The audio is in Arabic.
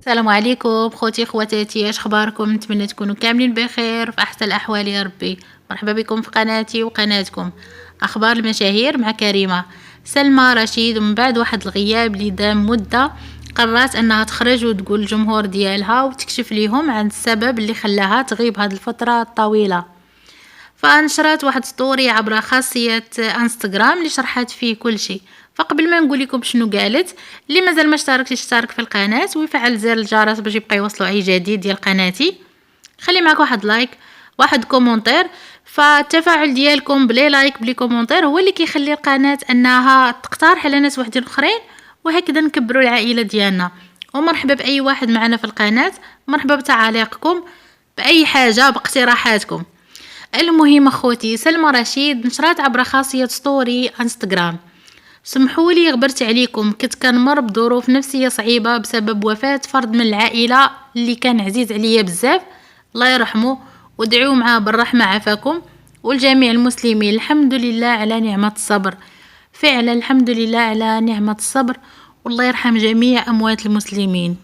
السلام عليكم خوتي خواتاتي، اش اخباركم؟ نتمنى تكونوا كاملين بخير في احسن الاحوال يا ربي. مرحبا بكم في قناتي وقناتكم اخبار المشاهير مع كريمه. سلمى رشيد من بعد واحد الغياب اللي دام مده قررت انها تخرج وتقول للجمهور ديالها وتكشف ليهم عن السبب اللي خلاها تغيب هذه الفتره الطويله. فنشرت واحد ستوري عبر خاصية انستغرام اللي شرحت فيه كل شيء. فقبل ما نقول لكم شنو قالت، اللي مازال ما اشتركش يشترك في القناة ويفعل زر الجرس باش يبقى يوصلوا اي جديد ديال قناتي. خلي معك واحد لايك، واحد كومونتير. فالتفاعل ديالكم بلي لايك بلي كومونتير هو اللي كيخلي القناة انها تقترح على ناس وحدين اخرين، وهكذا نكبروا العائلة ديالنا. ومرحبا باي واحد معنا في القناة، مرحبا بتعاليقكم باي حاجة باقتراحاتكم. المهم اخوتي، سلمى رشيد نشرات عبر خاصية ستوري انستغرام: سمحولي غبرت عليكم، كنت كنمر بظروف نفسية صعيبة بسبب وفاة فرد من العائلة اللي كان عزيز عليا بزاف، الله يرحمه. ودعوا معاه بالرحمة عافاكم والجميع المسلمين. الحمد لله على نعمة الصبر، فعلا الحمد لله على نعمة الصبر، والله يرحم جميع أموات المسلمين.